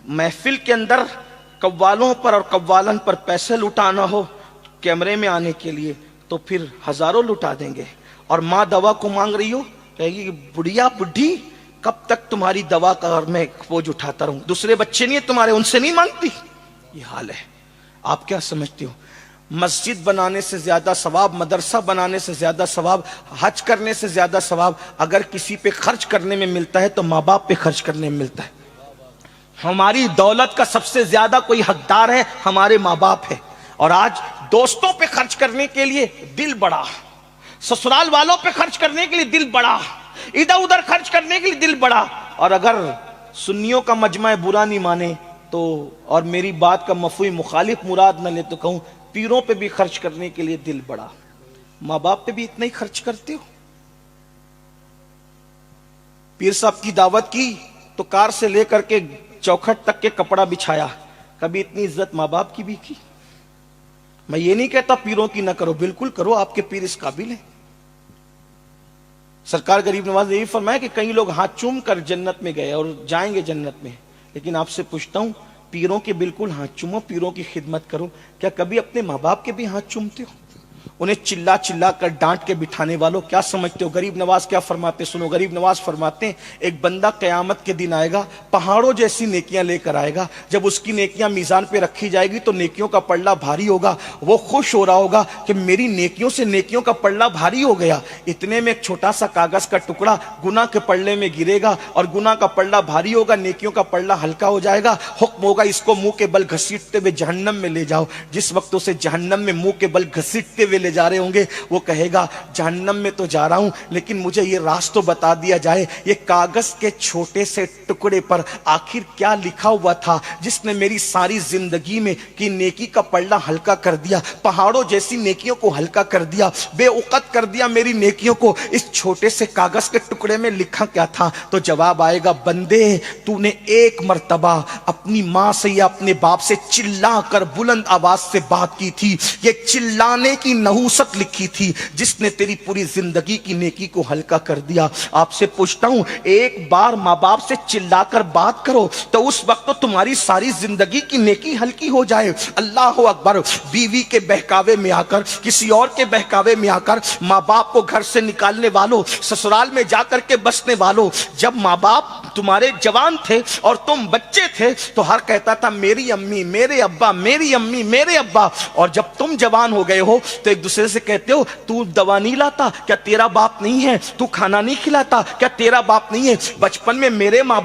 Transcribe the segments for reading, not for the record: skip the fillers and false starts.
محفل کے اندر قوالوں پر اور قوالن پر پیسے لٹانا ہو کیمرے میں آنے کے لیے تو پھر ہزاروں لٹا دیں گے. اور ماں دوا کو مانگ رہی ہو کہے گی بڑھیا بڈھی کب تک تمہاری دوا کا میں بوجھ اٹھاتا رہوں, دوسرے بچے نہیں تمہارے ان سے نہیں مانگتی. یہ حال ہے. آپ کیا سمجھتے ہو؟ مسجد بنانے سے زیادہ ثواب, مدرسہ بنانے سے زیادہ ثواب, حج کرنے سے زیادہ ثواب اگر کسی پہ خرچ کرنے میں ملتا ہے تو ماں باپ پہ خرچ کرنے میں ملتا ہے. ہماری دولت کا سب سے زیادہ کوئی حقدار ہے ہمارے ماں باپ ہے. اور آج دوستوں پہ خرچ کرنے کے لیے دل بڑا, سسرال والوں پہ خرچ کرنے کے لیے دل بڑا, ادھر ادھر خرچ کرنے کے لیے دل بڑا. اور اگر سنیوں کا مجمع برا نہیں مانے تو, اور میری بات کا مفہوم مخالف مراد نہ لے تو کہوں پیروں پہ بھی خرچ کرنے کے لیے دل بڑا. ماں باپ پہ بھی اتنا ہی خرچ کرتے ہو؟ پیر صاحب کی دعوت کی تو کار سے لے کر کے چوکھٹ تک کے کپڑا بچھایا, کبھی اتنی عزت ماں باپ کی بھی کی؟ میں یہ نہیں کہتا پیروں کی نہ کرو, بالکل کرو, آپ کے پیر اس قابل ہیں. سرکار غریب نواز نے یہی فرمایا کہ کئی لوگ ہاتھ چوم کر جنت میں گئے اور جائیں گے جنت میں, لیکن آپ سے پوچھتا ہوں پیروں کے بالکل ہاتھ چومو, پیروں کی خدمت کرو. کیا کبھی اپنے ماں باپ کے بھی ہاتھ چومتے ہو؟ انہیں چلا چلا کر ڈانٹ کے بٹھانے والوں کیا سمجھتے ہو غریب نواز کیا فرماتے؟ سنو, غریب نواز فرماتے ہیں ایک بندہ قیامت کے دن آئے گا, پہاڑوں جیسی نیکیاں لے کر آئے گا. جب اس کی نیکیاں میزان پہ رکھی جائے گی تو نیکیوں کا پلڑا بھاری ہوگا. وہ خوش ہو رہا ہوگا کہ میری نیکیوں سے نیکیوں کا پلڑا بھاری ہو گیا. اتنے میں ایک چھوٹا سا کاغذ کا ٹکڑا گناہ کے پلڑے میں گرے گا اور گناہ کا پلڑا بھاری ہوگا, نیکیوں کا پلڑا ہلکا ہو جائے گا. حکم ہوگا اس کو منہ کے بل گھسیٹتے ہوئے جہنم میں لے جاؤ. جس وقت اسے جہنم میں منہ کے بل گھسیٹتے ہوئے لے جا رہے ہوں گے وہ کہے گا جہنم میں تو جا رہا ہوں لیکن مجھے یہ راز تو بتا دیا جائے, یہ کاغذ کے چھوٹے سے ٹکڑے پر آخر کیا لکھا ہوا تھا جس نے میری ساری زندگی میں کی نیکی کا پلڑا ہلکا کر دیا, پہاڑوں جیسی نیکیوں کو ہلکا کر دیا, بے اوقت کر دیا میری نیکیوں کو. اس چھوٹے سے کاغذ کے ٹکڑے میں لکھا کیا تھا؟ تو جواب آئے گا بندے تو نے ایک مرتبہ اپنی ماں سے یا اپنے باپ سے چلا کر بلند آواز سے بات کی تھی, یہ چلانے کی نحوست لکھی تھی جس نے تیری پوری زندگی کی نیکی کو ہلکا کر دیا. آپ سے پوچھتا ہوں ایک بار ماں باپ سے چلا کر بات کرو تو اس وقت تو تمہاری ساری زندگی کی نیکی ہلکی ہو جائے. اللہ اکبر. بیوی کے بہکاوے میں آ کر, کسی اور کے بہکاوے میں آ کر, ماں باپ کو گھر سے نکالنے والوں, سسرال میں جا کر کے بسنے والوں, جب ماں باپ تمہارے جوان تھے اور تم بچے تھے تو ہر کہتا تھا میری امی میرے ابا, میری امی میرے ابا, اور جب تم جوان ہو گئے ہو تو ایک دوسرے سے کہتے ہو تو دوا نہیں لاتا کیا تیرا باپ نہیں ہے, تو کھانا نہیں کھلاتا کیا تیرا باپ نہیں ہے. بچپن میں میرے ماں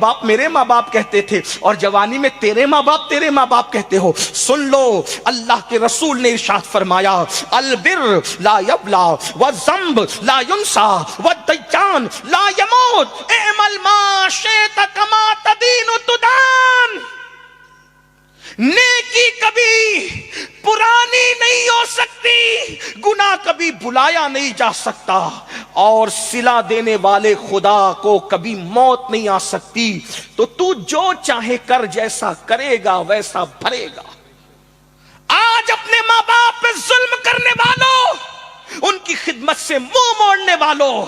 باپ کہتے تھے اور جوانی میں تیرے ماں باپ کہتے ہو. سن لو اللہ کے رسول نے ارشاد فرمایا البر لا یبلا والذنب لا ینسا والدیان لا یموت اعمل ما شئت کما تدین تدان. نیکی کبھی پرانی نہیں ہو سکتی, گناہ کبھی بھلایا نہیں جا سکتا, اور صلہ دینے والے خدا کو کبھی موت نہیں آ سکتی. تو جو چاہے کر, جیسا کرے گا ویسا بھرے گا. آج اپنے ماں باپ پہ ظلم کرنے والوں, ان کی خدمت سے منہ موڑنے والوں,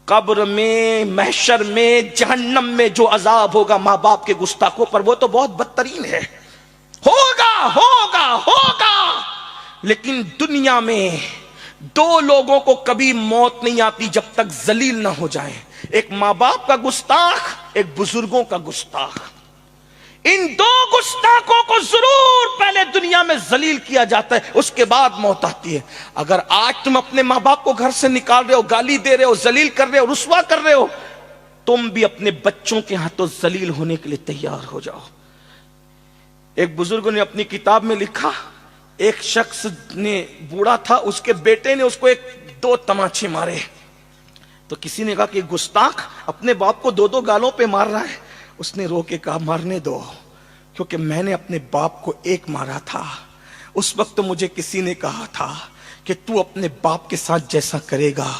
قبر میں, محشر میں, جہنم میں جو عذاب ہوگا ماں باپ کے گستاخوں پر وہ تو بہت بدترین ہے. ہوگا. لیکن دنیا میں دو لوگوں کو کبھی موت نہیں آتی جب تک ذلیل نہ ہو جائیں, ایک ماں باپ کا گستاخ, ایک بزرگوں کا گستاخ. ان دو گستاخوں کو ضرور پہلے دنیا میں ذلیل کیا جاتا ہے, اس کے بعد موت آتی ہے. اگر آج تم اپنے ماں باپ کو گھر سے نکال رہے ہو, گالی دے رہے ہو, ذلیل کر رہے ہو, رسوا کر رہے ہو, تم بھی اپنے بچوں کے ہاتھوں ذلیل ہونے کے لیے تیار ہو جاؤ. ایک بزرگ نے اپنی کتاب میں لکھا, ایک شخص نے, بوڑھا تھا, اس کے بیٹے نے اس کو 2 تماچے مارے. تو کسی نے کہا کہ گستاخ اپنے باپ کو 2 گالوں پہ مار رہا ہے. اس نے رو کے کہا مارنے دو, کیونکہ میں نے اپنے باپ کو 1 مارا تھا. اس وقت مجھے کسی نے کہا تھا کہ تو اپنے باپ کے ساتھ جیسا کرے گا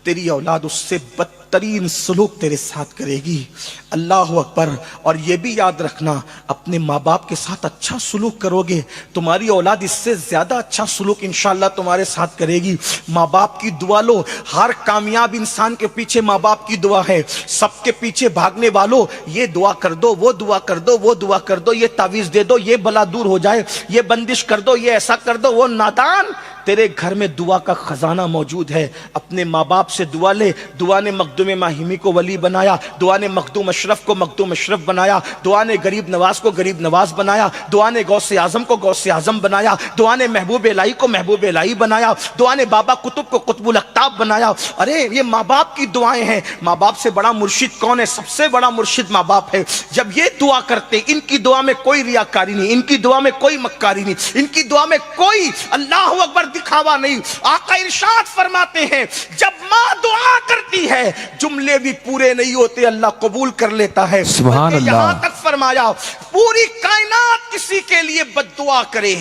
تیری اولاد اس سے بدتر بدترین سلوک تیرے ساتھ کرے گی. اللہ اکبر. اور یہ بھی یاد رکھنا اپنے ماں باپ کے ساتھ اچھا سلوک کرو گے تمہاری اولاد اس سے زیادہ اچھا سلوک انشاءاللہ تمہارے ساتھ کرے گی. ماں باپ کی دعا لو. ہر کامیاب انسان کے پیچھے ماں باپ کی دعا ہے. سب کے پیچھے بھاگنے والوں یہ دعا کر دو, وہ دعا کر دو, وہ دعا کر دو, یہ تعویذ دے دو, یہ بلا دور ہو جائے, یہ بندش کر دو, یہ ایسا کر دو. وہ نادان, تیرے گھر میں دعا کا خزانہ موجود ہے. اپنے ماں باپ سے دعا لے. دعا نے مخدوم ماہمی کو ولی بنایا, دعا نے مخدوم اشرف کو مخدوم اشرف بنایا, دعا نے غریب نواز کو غریب نواز بنایا, دعا نے غوث اعظم کو غوث اعظم بنایا, دعا نے محبوب الہی کو محبوب الہی بنایا, دعا نے بابا قطب کو قطب الاقطاب بنایا. ارے یہ ماں باپ کی دعائیں ہیں. ماں باپ سے بڑا مرشد کون ہے؟ سب سے بڑا مرشد ماں باپ ہے. جب یہ دعا کرتے, ان کی دعا میں کوئی ریاکاری نہیں, ان کی دعا میں کوئی مکاری نہیں, ان کی دعا میں کوئی اللہ اکبر دکھاوا نہیں. آقا ارشاد فرماتے ہیں جب ماں دعا کرتی ہے جملے بھی پورے نہیں ہوتے, اللہ قبول کر لیتا ہے. سبحان اللہ. یہاں تک فرمایا پوری کائنات کسی کے لیے بد دعا کرے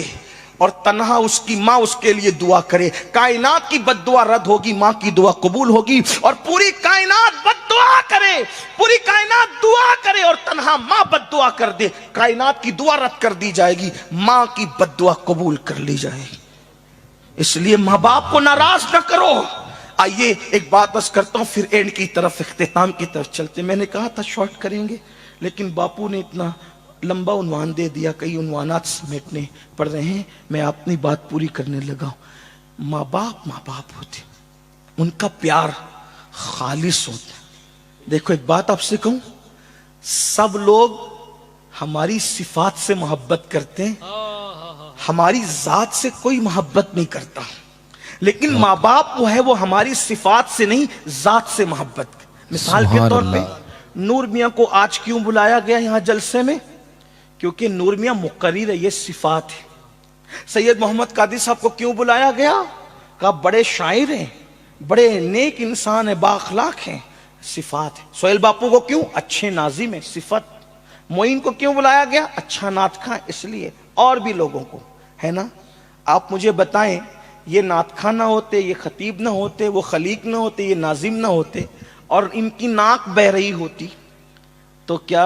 اور تنہا اس کی ماں اس کے لیے دعا کرے, کائنات کی بد دعا رد ہوگی, ماں کی دعا قبول ہوگی. اور پوری کائنات بد دعا کرے, پوری کائنات دعا کرے اور تنہا ماں بد دعا کر دے, کائنات کی دعا رد کر دی جائے گی, ماں کی بد دعا قبول کر لی جائے گی. اس لیے ماں باپ کو ناراض نہ کرو. آئیے ایک بات بس کرتا ہوں, پھر اینڈ کی طرف, اختتام کی طرف چلتے. میں نے کہا تھا شارٹ کریں گے, لیکن باپو نے اتنا لمبا عنوان دے دیا, کئی عنوانات سمیٹنے پڑ رہے ہیں. میں اپنی بات پوری کرنے لگا ہوں. ماں باپ ہوتے, ان کا پیار خالص ہوتا ہے. دیکھو ایک بات آپ سے کہوں, سب لوگ ہماری صفات سے محبت کرتے ہیں, ہماری ذات سے کوئی محبت نہیں کرتا. لیکن ماں باپ وہ ہے, وہ ہماری صفات سے نہیں ذات سے محبت. مثال کے طور پہ نور میاں کو آج کیوں بلایا گیا یہاں جلسے میں؟ کیونکہ نور میاں مقرر ہے, یہ صفات ہے. سید محمد قادری صاحب کو کیوں بلایا گیا؟ کہا بڑے شاعر ہیں, بڑے نیک انسان ہیں, بااخلاق ہیں, صفات ہے. سہیل باپو کو کیوں؟ اچھے ناظم ہیں, صفت. معین کو کیوں بلایا گیا؟ اچھا نعت خواں, اس لیے. اور بھی لوگوں کو ہے نا. آپ مجھے بتائیں, یہ نعت خواں نہ ہوتے, یہ خطیب نہ ہوتے, وہ خلیق نہ ہوتے, یہ ناظم نہ ہوتے, اور ان کی ناک بہ رہی ہوتی, تو کیا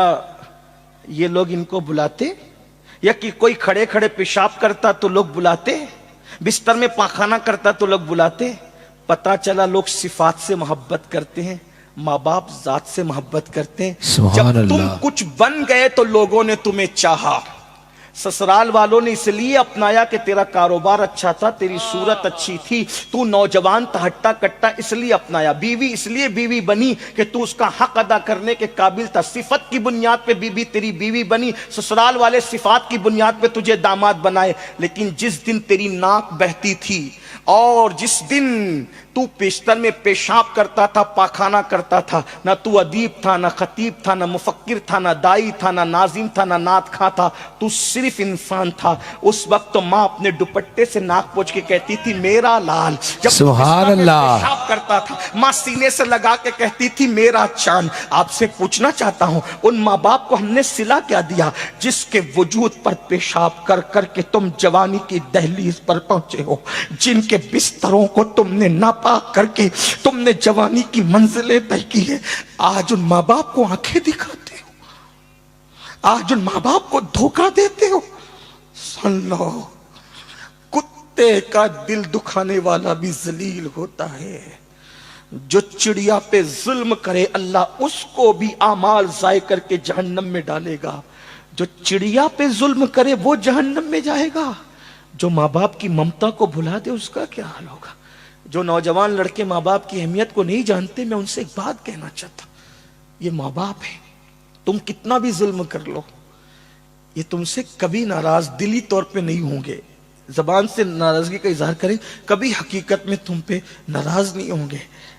یہ لوگ ان کو بلاتے؟ یا کہ کوئی کھڑے کھڑے پیشاب کرتا تو لوگ بلاتے, بستر میں پاخانہ کرتا تو لوگ بلاتے؟ پتا چلا لوگ صفات سے محبت کرتے ہیں, ماں باپ ذات سے محبت کرتے ہیں. جب تم کچھ بن گئے تو لوگوں نے تمہیں چاہا. سسرال والوں نے اس لیے اپنایا کہ تیرا کاروبار اچھا تھا, تیری صورت اچھی تھی, تو نوجوان تھا, ہٹا کٹا, اس لیے اپنایا. بیوی اس لیے بیوی بنی کہ تو اس کا حق ادا کرنے کے قابل تھا. صفت کی بنیاد پہ بیوی تیری بیوی بنی, سسرال والے صفات کی بنیاد پہ تجھے داماد بنائے. لیکن جس دن تیری ناک بہتی تھی اور جس دن تو بستر میں پیشاب کرتا تھا, پاخانہ کرتا تھا, نہ تو ادیب تھا, نہ خطیب تھا, نہ مفکر تھا, نہ دائی تھا, نہ ناظم تھا, نہ نعت خواں تھا, تو صرف انسان تھا. اس وقت تو ماں اپنے دوپٹے سے ناک پوچھ کے کہتی تھی میرا لال. جب سبحان اللہ, پیشاب کرتا تھا ماں سینے سے لگا کے کہتی تھی میرا چاند. آپ سے پوچھنا چاہتا ہوں, ان ماں باپ کو ہم نے صلہ کیا دیا جس کے وجود پر پیشاب کر کر کے تم جوانی کی دہلیز پر پہنچے ہو, جن کے بستروں کو تم نے ناپاک کر کے تم نے جوانی کی منزلیں طے کی ہے. آج ان ماں باپ کو آنکھیں دکھاتے ہو, آج ان ماں باپ کو دھوکہ دیتے ہو. سن لو, کتے کا دل دکھانے والا بھی ذلیل ہوتا ہے. جو چڑیا پہ ظلم کرے اللہ اس کو بھی اعمال ضائع کر کے جہنم میں ڈالے گا. جو چڑیا پہ ظلم کرے وہ جہنم میں جائے گا. جو ماں باپ کی ممتا کو بھلا دے اس کا کیا حال ہوگا. جو نوجوان لڑکے ماں باپ کی اہمیت کو نہیں جانتے, میں ان سے ایک بات کہنا چاہتا ہوں, یہ ماں باپ ہے, تم کتنا بھی ظلم کر لو یہ تم سے کبھی ناراض دلی طور پہ نہیں ہوں گے. زبان سے ناراضگی کا اظہار کریں, کبھی حقیقت میں تم پہ ناراض نہیں ہوں گے.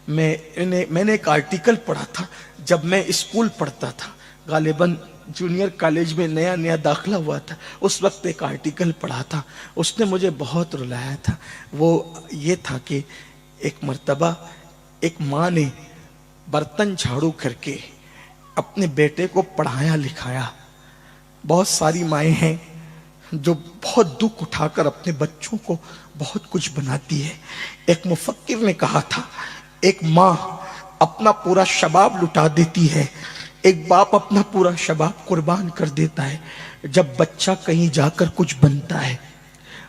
میں نے ایک آرٹیکل پڑھا تھا جب میں اسکول پڑھتا تھا, غالباً جونیئر کالج میں نیا داخلہ ہوا تھا. اس وقت ایک آرٹیکل پڑھا تھا, اس نے مجھے بہت رلایا تھا. وہ یہ تھا کہ ایک مرتبہ ایک ماں نے برتن جھاڑو کر کے اپنے بیٹے کو پڑھایا لکھایا. بہت ساری مائیں ہیں جو بہت دکھ اٹھا کر اپنے بچوں کو بہت کچھ بناتی ہے. ایک مفکر نے کہا تھا, ایک ماں اپنا پورا شباب لٹا دیتی ہے، ایک باپ اپنا پورا شباب قربان کر دیتا ہے جب بچہ کہیں جا کر کچھ بنتا ہے۔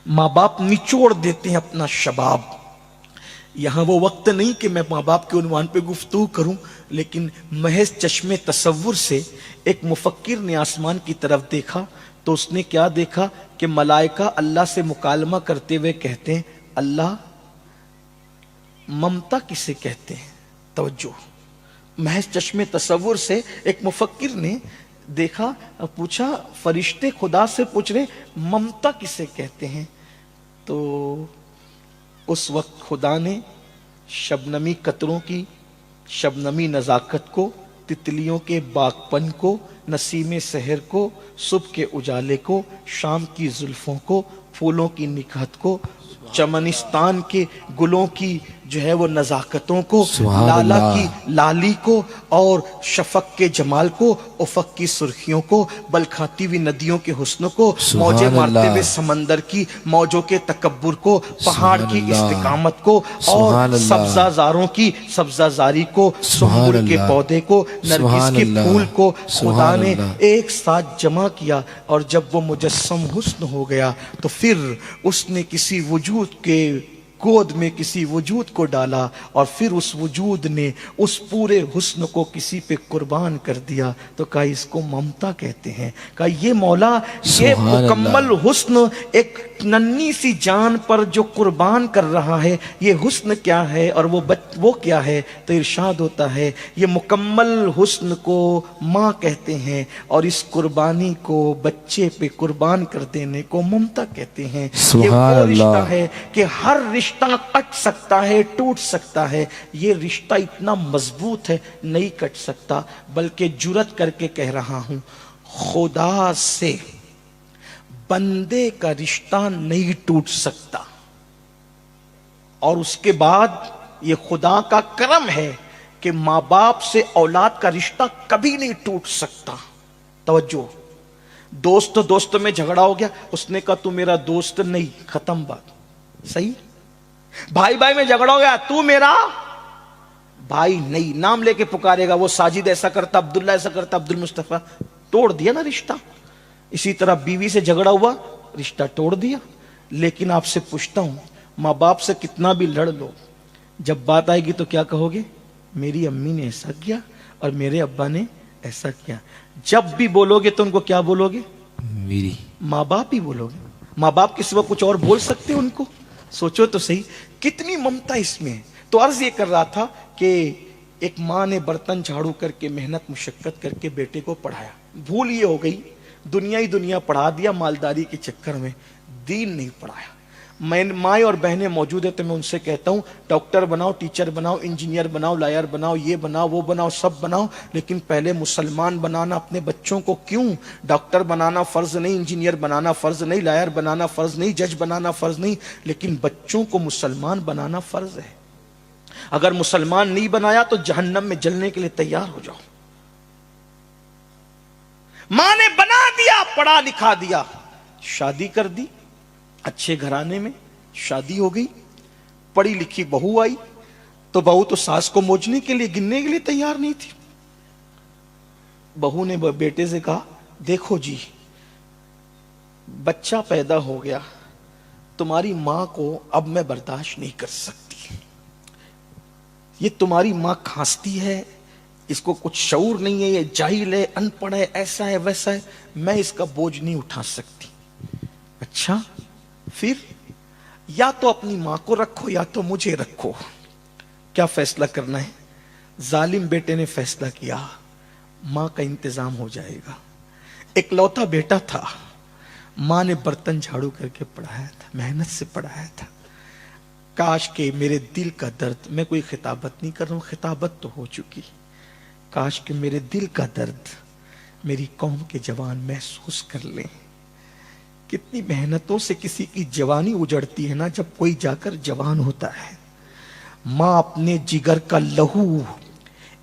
ماں باپ نچوڑ دیتے ہیں اپنا شباب۔ یہاں وہ وقت نہیں کہ میں ماں باپ کے عنوان پہ گفتگو کروں، لیکن محض چشم تصور سے ایک مفکر نے آسمان کی طرف دیکھا تو اس نے کیا دیکھا کہ ملائکہ اللہ سے مکالمہ کرتے ہوئے کہتے ہیں، اللہ ممتا کسے کہتے ہیں؟ توجہ، محض چشم تصور سے ایک مفکر نے دیکھا، پوچھا، فرشتے خدا سے پوچھ رہے ممتا کسے کہتے ہیں؟ تو اس وقت خدا نے شبنمی قطروں کی شبنمی نزاکت کو، تتلیوں کے باغپن کو، نسیم سحر کو، صبح کے اجالے کو، شام کی زلفوں کو، پھولوں کی نکہت کو، چمنستان کے گلوں کی جو ہے وہ نزاکتوں کو، لالا کی لالی کو، اور شفق کے جمال کو، افق کی سرخیوں کو، بلکھاتی ہوئی ندیوں کے حسن کو، موجیں مارتے ہوئے سمندر کی موجوں کے تکبر کو، پہاڑ کی استقامت کو، اور سبزہ زاروں کی سبزہ زاری کو، سنبل کے پودے کو، نرگس کے پھول کو خدا نے ایک ساتھ جمع کیا، اور جب وہ مجسم حسن ہو گیا تو پھر اس نے کسی وجود کے گود میں کسی وجود کو ڈالا، اور پھر اس وجود نے اس پورے حسن کو کسی پہ قربان کر دیا، تو کہا اس کو ممتا کہتے ہیں۔ کہا یہ مولا، یہ مکمل حسن ایک ننھی سی جان پر جو قربان کر رہا ہے، یہ حسن کیا ہے اور وہ کیا ہے؟ تو ارشاد ہوتا ہے یہ مکمل حسن کو ماں کہتے ہیں، اور اس قربانی کو بچے پہ قربان کر دینے کو ممتا کہتے ہیں۔ یہ وہ رشتہ ہے کہ ہر رشتہ کٹ سکتا ہے، ٹوٹ سکتا ہے، یہ رشتہ اتنا مضبوط ہے نہیں کٹ سکتا، بلکہ جرات کر کے کہہ رہا ہوں خدا سے بندے کا رشتہ نہیں ٹوٹ سکتا، اور اس کے بعد یہ خدا کا کرم ہے کہ ماں باپ سے اولاد کا رشتہ کبھی نہیں ٹوٹ سکتا۔ توجہ، دوست میں جھگڑا ہو گیا، اس نے کہا تو میرا دوست نہیں، ختم بات، صحیح؟ بھائی میں جھگڑا ہو گیا، تو میرا بھائی نہیں، نام لے کے پکارے گا، وہ ساجد ایسا کرتا، عبداللہ ایسا کرتا، عبد المصطفیٰ، توڑ دیا نا رشتہ۔ اسی طرح بیوی سے جھگڑا ہوا، رشتہ توڑ دیا۔ لیکن آپ سے پوچھتا ہوں، ماں باپ سے کتنا بھی لڑ لو، جب بات آئے گی تو کیا کہو گے؟ میری امی نے ایسا کیا اور میرے ابا نے ایسا کیا۔ جب بھی بولو گے تو ان کو کیا بولو گے؟ میری ماں باپ ہی بولو گے۔ ماں باپ کے سوا کچھ اور بول سکتے ان کو؟ سوچو تو صحیح، کتنی ممتا اس میں ہے۔ تو عرض یہ کر رہا تھا کہ ایک ماں نے برتن جھاڑو کر کے محنت مشقت کر کے بیٹے کو پڑھایا، بھول یہ ہو گئی، دنیا ہی دنیا پڑھا دیا مالداری کے چکر میں، دین نہیں پڑھایا۔ میں مائیں اور بہنیں موجود ہیں تو میں ان سے کہتا ہوں ڈاکٹر بناؤ، ٹیچر بناؤ، انجینئر بناؤ، لائر بناؤ، یہ بناؤ وہ بناؤ، سب بناؤ، لیکن پہلے مسلمان بنانا اپنے بچوں کو کیوں؟ ڈاکٹر بنانا فرض نہیں، انجینئر بنانا فرض نہیں، لائر بنانا فرض نہیں، جج بنانا فرض نہیں، لیکن بچوں کو مسلمان بنانا فرض ہے۔ اگر مسلمان نہیں بنایا تو جہنم میں جلنے کے لیے تیار ہو جاؤ۔ ماں نے بنا دیا، پڑھا لکھا دیا، شادی کر دی، اچھے گھرانے میں شادی ہو گئی، پڑھی لکھی بہو آئی، تو بہو تو ساس کو موجنے کے لیے گننے کے لیے تیار نہیں تھی۔ بہو نے بیٹے سے کہا دیکھو جی، بچہ پیدا ہو گیا، تمہاری ماں کو اب میں برداشت نہیں کر سکتی، یہ تمہاری ماں کھانستی ہے، اس کو کچھ شعور نہیں ہے، یہ جاہل ہے، ان پڑھ ہے، ایسا ہے ویسا ہے، میں اس کا بوجھ نہیں اٹھا سکتی۔ اچھا، پھر یا تو اپنی ماں کو رکھو یا تو مجھے رکھو، کیا فیصلہ کرنا ہے؟ ظالم بیٹے نے فیصلہ کیا ماں کا انتظام ہو جائے گا۔ ایک لوتا بیٹا تھا، ماں نے برتن جھاڑو کر کے پڑھایا تھا، محنت سے پڑھایا تھا۔ کاش کہ میرے دل کا درد، میں کوئی خطابت نہیں کر رہا ہوں، خطابت تو ہو چکی، کاش کہ میرے دل کا درد میری قوم کے جوان محسوس کر لیں۔ کتنی محنتوں سے کسی کی جوانی اجڑتی ہے نا، جب کوئی جا کر جوان ہوتا ہے۔ ماں اپنے جگر کا لہو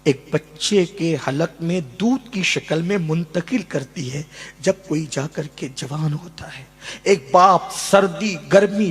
ایک بچے کے حلق میں دودھ کی شکل میں منتقل کرتی ہے جب کوئی جا کر کے جوان ہوتا ہے۔ ایک باپ سردی، گرمی،